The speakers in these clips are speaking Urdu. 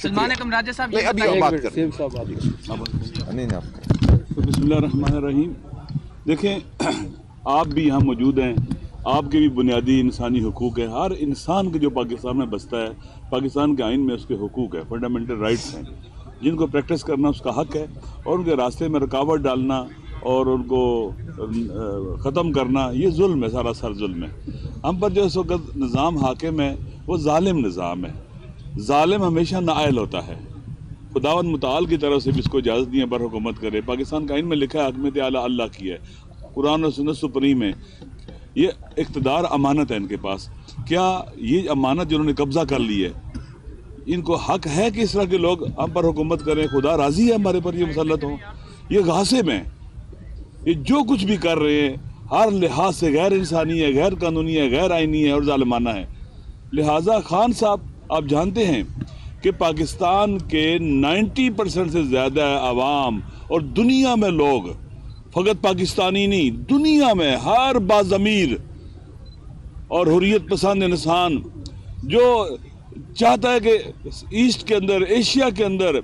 سلمان اکرم راجہ صاحب نہیں ابھی آپ بات کریں. بسم اللہ الرحمن الرحیم. دیکھیں آپ بھی یہاں موجود ہیں, آپ کے بھی بنیادی انسانی حقوق ہیں. ہر انسان کے جو پاکستان میں بستا ہے, پاکستان کے آئین میں اس کے حقوق ہے, فنڈامنٹل رائٹس ہیں جن کو پریکٹس کرنا اس کا حق ہے, اور ان کے راستے میں رکاوٹ ڈالنا اور ان کو ختم کرنا یہ ظلم ہے, سارا ظلم ہے. ہم پر جو اس وقت نظام حاکم ہے وہ ظالم نظام ہے. ظالم ہمیشہ نائل ہوتا ہے. خداوند متعال کی طرف سے بھی اس کو اجازت نہیں ہے پر حکومت کرے. پاکستان کا آئین میں لکھا ہے حکمت اعلیٰ اللہ کی ہے, قرآن و سنت سپریم ہے. یہ اقتدار امانت ہے ان کے پاس. کیا یہ امانت جنہوں نے قبضہ کر لی ہے ان کو حق ہے کہ اس طرح کے لوگ ہم پر حکومت کریں؟ خدا راضی ہے ہمارے پر یہ مسلط ہوں؟ یہ غاصب ہیں, یہ جو کچھ بھی کر رہے ہیں ہر لحاظ سے غیر انسانی ہے, غیر قانونی ہے, غیر آئینی ہے اور ظالمانہ ہے. لہٰذا خان صاحب آپ جانتے ہیں کہ پاکستان کے 90% سے زیادہ عوام اور دنیا میں لوگ, فقط پاکستانی نہیں, دنیا میں ہر باضمیر اور حریت پسند انسان جو چاہتا ہے کہ ایسٹ کے اندر, ایشیا کے اندر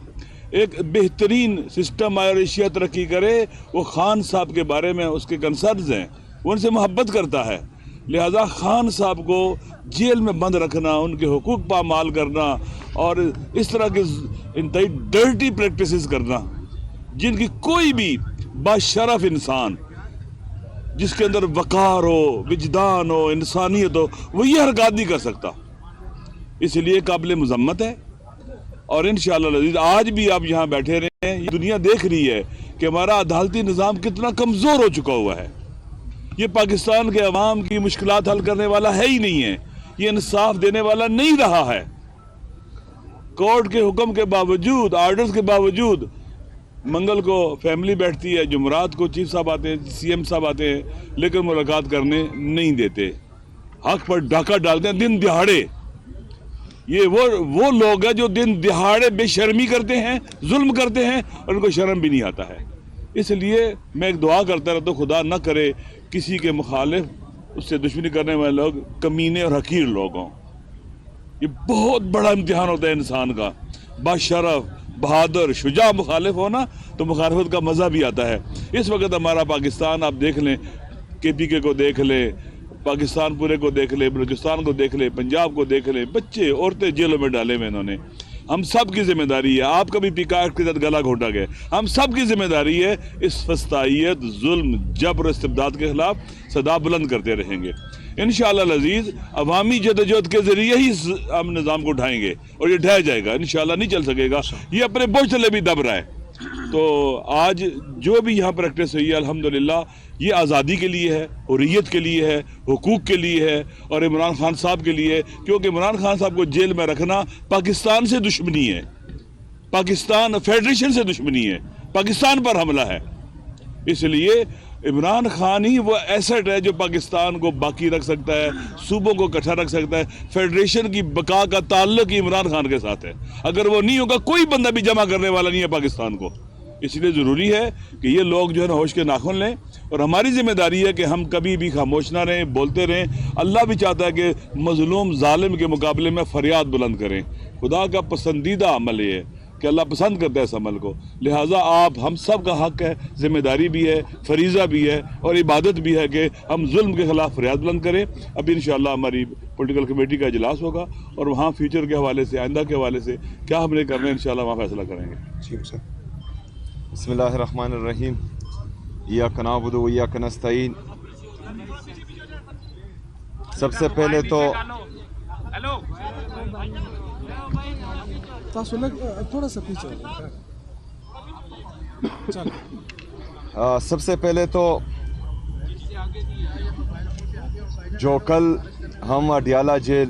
ایک بہترین سسٹم آئے اور ایشیا ترقی کرے, وہ خان صاحب کے بارے میں اس کے کنسرنز ہیں, وہ ان سے محبت کرتا ہے. لہذا خان صاحب کو جیل میں بند رکھنا, ان کے حقوق پامال کرنا اور اس طرح کے انتہائی ڈرٹی پریکٹسز کرنا جن کی کوئی بھی باشرف انسان جس کے اندر وقار ہو, وجدان ہو, انسانیت ہو, وہ یہ حرکات نہیں کر سکتا. اس لیے قابل مذمت ہے. اور انشاءاللہ العزیز آج بھی آپ یہاں بیٹھے رہے ہیں, یہ دنیا دیکھ رہی ہے کہ ہمارا عدالتی نظام کتنا کمزور ہو چکا ہوا ہے. یہ پاکستان کے عوام کی مشکلات حل کرنے والا ہے ہی نہیں ہے, یہ انصاف دینے والا نہیں رہا ہے. کورٹ کے حکم کے باوجود, آرڈرز کے باوجود, منگل کو فیملی بیٹھتی ہے, جمعرات کو چیف صاحب آتے ہیں, سی ایم صاحب آتے ہیں, لیکن ملاقات کرنے نہیں دیتے, حق پر ڈاکہ ڈالتے ہیں دن دہاڑے. یہ وہ لوگ ہیں جو دن دہاڑے بے شرمی کرتے ہیں, ظلم کرتے ہیں, اور ان کو شرم بھی نہیں آتا ہے. اس لیے میں ایک دعا کرتا رہتا ہوں, خدا نہ کرے کسی کے مخالف, اس سے دشمنی کرنے والے لوگ کمینے اور حقیر لوگ ہوں. یہ بہت بڑا امتحان ہوتا ہے انسان کا. باشرف, بہادر, شجاع مخالف ہونا تو مخالفت کا مزہ بھی آتا ہے. اس وقت ہمارا پاکستان آپ دیکھ لیں, کے پی کے کو دیکھ لیں, پاکستان پورے کو دیکھ لیں, بلوچستان کو دیکھ لیں, پنجاب کو دیکھ لیں, بچے عورتیں جیلوں میں ڈالے ہوئے انہوں نے. ہم سب کی ذمہ داری ہے, آپ کا بھی پیکار کے ساتھ گلا گھونٹا گیا, ہم سب کی ذمہ داری ہے اس فسطائیت, ظلم, جبر, استبداد کے خلاف صدا بلند کرتے رہیں گے. انشاءاللہ العزیز عوامی جدوجہد کے ذریعے ہی ہم نظام کو اٹھائیں گے, اور یہ ڈھہ جائے گا, انشاءاللہ نہیں چل سکے گا. یہ اپنے بوجھ تلے بھی دب رہا ہے. تو آج جو بھی یہاں پریکٹس ہوئی ہے الحمدللہ یہ آزادی کے لیے ہے, حریت کے لیے ہے, حقوق کے لیے ہے, اور عمران خان صاحب کے لیے, کیونکہ عمران خان صاحب کو جیل میں رکھنا پاکستان سے دشمنی ہے, پاکستان فیڈریشن سے دشمنی ہے, پاکستان پر حملہ ہے. اس لیے عمران خان ہی وہ ایسٹ ہے جو پاکستان کو باقی رکھ سکتا ہے, صوبوں کو اکٹھا رکھ سکتا ہے. فیڈریشن کی بقا کا تعلق ہی عمران خان کے ساتھ ہے. اگر وہ نہیں ہوگا کوئی بندہ بھی جمع کرنے والا نہیں ہے پاکستان کو. اس لیے ضروری ہے کہ یہ لوگ جو ہے نا ہوش کے ناخن لیں, اور ہماری ذمہ داری ہے کہ ہم کبھی بھی خاموش نہ رہیں, بولتے رہیں. اللہ بھی چاہتا ہے کہ مظلوم ظالم کے مقابلے میں فریاد بلند کریں. خدا کا پسندیدہ عمل یہ ہے کہ اللہ پسند کرتا ہے اس عمل کو. لہٰذا آپ ہم سب کا حق ہے, ذمہ داری بھی ہے, فریضہ بھی ہے, اور عبادت بھی ہے کہ ہم ظلم کے خلاف فریاد بلند کریں. ابھی انشاءاللہ ہماری پولیٹیکل کمیٹی کا اجلاس ہوگا, اور وہاں فیوچر کے حوالے سے, آئندہ کے حوالے سے کیا ہم نے کرنا ہے انشاءاللہ وہاں فیصلہ کریں گے. ٹھیک سر. بسم اللہ الرحمن الرحیم. ایاک نعبد و ایاک نستعین. سب سے پہلے تو تھوڑا سا پیچھے سب سے پہلے تو جو کل ہم اڈیالہ جیل